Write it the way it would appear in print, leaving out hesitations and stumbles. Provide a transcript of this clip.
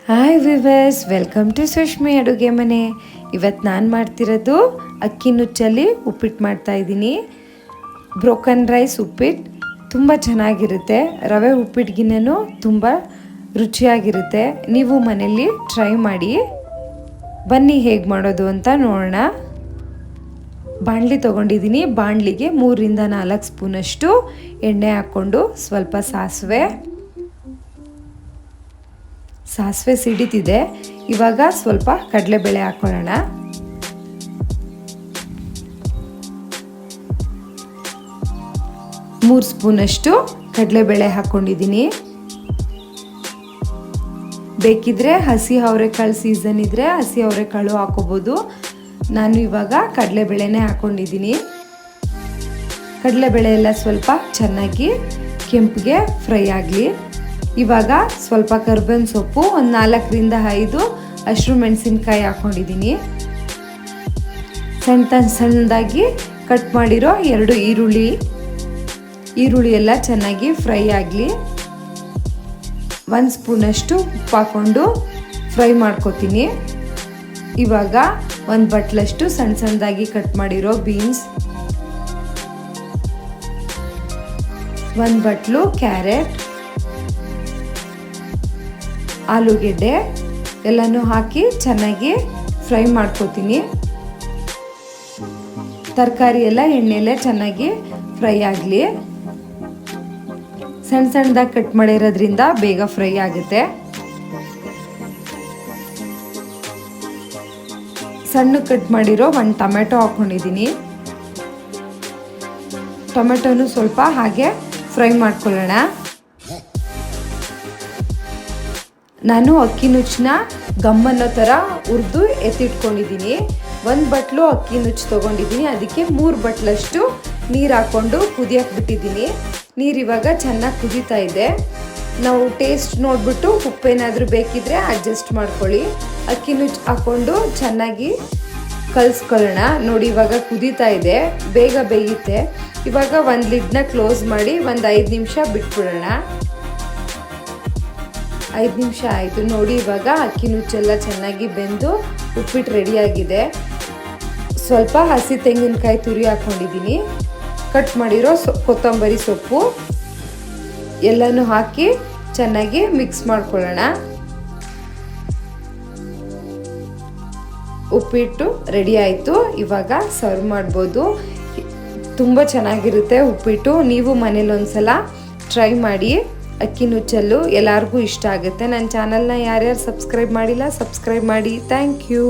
Hi viewers, welcome to ಸುಷ್ಮಿ ಅಡುಗೆ ಮನೆ. ಇವತ್ತು ನಾನು ಮಾಡ್ತಿರೋದು ಅಕ್ಕಿ ನುಚ್ಚಲ್ಲಿ ಉಪ್ಪಿಟ್ಟು ಮಾಡ್ತಾಯಿದ್ದೀನಿ. ಬ್ರೋಕನ್ ರೈಸ್ ಉಪ್ಪಿಟ್ಟು ತುಂಬ ಚೆನ್ನಾಗಿರುತ್ತೆ. ರವೆ ಉಪ್ಪಿಟ್ಟಿಗಿನ್ನೂ ತುಂಬ ರುಚಿಯಾಗಿರುತ್ತೆ. ನೀವು ಮನೆಯಲ್ಲಿ ಟ್ರೈ ಮಾಡಿ. ಬನ್ನಿ ಹೇಗೆ ಮಾಡೋದು ಅಂತ ನೋಡೋಣ. ಬಾಣಲಿ ತೊಗೊಂಡಿದ್ದೀನಿ. ಬಾಣಲಿಗೆ 3ರಿಂದ 4 ಸ್ಪೂನಷ್ಟು ಎಣ್ಣೆ ಹಾಕ್ಕೊಂಡು ಸ್ವಲ್ಪ ಸಾಸಿವೆ ಸಿಡಿತಿದೆ. ಇವಾಗ ಸ್ವಲ್ಪ ಕಡಲೆಬೇಳೆ ಹಾಕೊಳ್ಳೋಣ. ಮೂರು ಸ್ಪೂನಷ್ಟು ಕಡಲೆಬೇಳೆ ಹಾಕ್ಕೊಂಡಿದ್ದೀನಿ. ಬೇಕಿದ್ರೆ ಹಸಿ ಅವರೆಕಾಳು ಸೀಸನ್ ಇದ್ದರೆ ಹಸಿ ಅವರೆಕಾಳು ಹಾಕೋಬೋದು. ನಾನು ಇವಾಗ ಕಡಲೆಬೇಳೆನೇ ಹಾಕ್ಕೊಂಡಿದ್ದೀನಿ. ಕಡಲೆಬೇಳೆ ಎಲ್ಲ ಸ್ವಲ್ಪ ಚೆನ್ನಾಗಿ ಕೆಂಪಿಗೆ ಫ್ರೈ ಆಗಲಿ. ಇವಾಗ ಸ್ವಲ್ಪ ಕರ್ಬೇವಿನ ಸೊಪ್ಪು, ಒಂದು 4ರಿಂದ 5 ಹಸಿರು ಮೆಣಸಿನ್ಕಾಯಿ ಹಾಕ್ಕೊಂಡಿದ್ದೀನಿ. ಸಣ್ಣದಾಗಿ ಕಟ್ ಮಾಡಿರೋ 2 ಈರುಳ್ಳಿ ಎಲ್ಲ ಚೆನ್ನಾಗಿ ಫ್ರೈ ಆಗಲಿ. 1 ಸ್ಪೂನಷ್ಟು ಉಪ್ಪು ಹಾಕ್ಕೊಂಡು ಫ್ರೈ ಮಾಡ್ಕೊತೀನಿ. ಇವಾಗ 1 ಬಟ್ಲಷ್ಟು ಸಣ್ಣದಾಗಿ ಕಟ್ ಮಾಡಿರೋ ಬೀನ್ಸ್, 1 ಬಟ್ಲು ಕ್ಯಾರೆಟ್, ಆಲೂಗೆಡ್ಡೆ ಎಲ್ಲನೂ ಹಾಕಿ ಚೆನ್ನಾಗಿ ಫ್ರೈ ಮಾಡ್ಕೊತೀನಿ. ತರಕಾರಿ ಎಲ್ಲ ಎಣ್ಣೆಯಲ್ಲೇ ಚೆನ್ನಾಗಿ ಫ್ರೈ ಆಗಲಿ. ಸಣ್ಣದಾಗಿ ಕಟ್ ಮಾಡಿರೋದ್ರಿಂದ ಬೇಗ ಫ್ರೈ ಆಗುತ್ತೆ. ಸಣ್ಣ ಕಟ್ ಮಾಡಿರೋ 1 ಟೊಮೆಟೊ ಹಾಕ್ಕೊಂಡಿದ್ದೀನಿ. ಟೊಮೆಟೊನು ಸ್ವಲ್ಪ ಹಾಗೆ ಫ್ರೈ ಮಾಡ್ಕೊಳ್ಳೋಣ. ನಾನು ಅಕ್ಕಿ ನುಚ್ಚನ್ನ ಗಮ್ಮನ್ನೋ ಥರ ಹುರಿದು ಎತ್ತಿಟ್ಕೊಂಡಿದ್ದೀನಿ. 1 ಬಟ್ಲು ಅಕ್ಕಿ ನುಚ್ಚು ತೊಗೊಂಡಿದ್ದೀನಿ. ಅದಕ್ಕೆ 3 ಬಟ್ಲಷ್ಟು ನೀರು ಹಾಕ್ಕೊಂಡು ಕುದಿಯಕ್ಕೆ ಬಿಟ್ಟಿದ್ದೀನಿ. ನೀರು ಇವಾಗ ಚೆನ್ನಾಗಿ ಕುದೀತಾ ಇದೆ. ನಾವು ಟೇಸ್ಟ್ ನೋಡಿಬಿಟ್ಟು ಉಪ್ಪೇನಾದರೂ ಬೇಕಿದ್ರೆ ಅಡ್ಜಸ್ಟ್ ಮಾಡ್ಕೊಳ್ಳಿ. ಅಕ್ಕಿ ನುಚ್ಚು ಹಾಕ್ಕೊಂಡು ಚೆನ್ನಾಗಿ ಕಲಿಸ್ಕೊಳ್ಳೋಣ. ನೋಡಿ ಇವಾಗ ಕುದೀತಾ ಇದೆ, ಬೇಗ ಬೇಯುತ್ತೆ. ಇವಾಗ ಒಂದು ಲಿಡ್ನ ಕ್ಲೋಸ್ ಮಾಡಿ ಒಂದು 5 ನಿಮಿಷ ಬಿಟ್ಬಿಡೋಣ. 5 ನಿಮಿಷ ಆಯಿತು ನೋಡಿ. ಇವಾಗ ಅಕ್ಕಿ ನುಚ್ಚೆಲ್ಲ ಚೆನ್ನಾಗಿ ಬೆಂದು ಉಪ್ಪಿಟ್ಟು ರೆಡಿಯಾಗಿದೆ. ಸ್ವಲ್ಪ ಹಸಿ ತೆಂಗಿನಕಾಯಿ ತುರಿ ಹಾಕ್ಕೊಂಡಿದ್ದೀನಿ. ಕಟ್ ಮಾಡಿರೋ ಕೊತ್ತಂಬರಿ ಸೊಪ್ಪು ಎಲ್ಲನೂ ಹಾಕಿ ಚೆನ್ನಾಗಿ ಮಿಕ್ಸ್ ಮಾಡ್ಕೊಳ್ಳೋಣ. ಉಪ್ಪಿಟ್ಟು ರೆಡಿ ಆಯಿತು. ಇವಾಗ ಸರ್ವ್ ಮಾಡ್ಬೋದು. ತುಂಬ ಚೆನ್ನಾಗಿರುತ್ತೆ ಉಪ್ಪಿಟ್ಟು. ನೀವು ಮನೇಲಿ ಒಂದ್ಸಲ ಟ್ರೈ ಮಾಡಿ. ಅಕ್ಕಿ ನುಚ್ಚಲ್ಲು ಎಲ್ಲರಿಗೂ ಇಷ್ಟ ಆಗುತ್ತೆ. ನನ್ನ ಚಾನಲ್ನ ಯಾರ್ಯಾರು ಸಬ್ಸ್ಕ್ರೈಬ್ ಮಾಡಿಲ್ಲ ಸಬ್ಸ್ಕ್ರೈಬ್ ಮಾಡಿ. Thank you.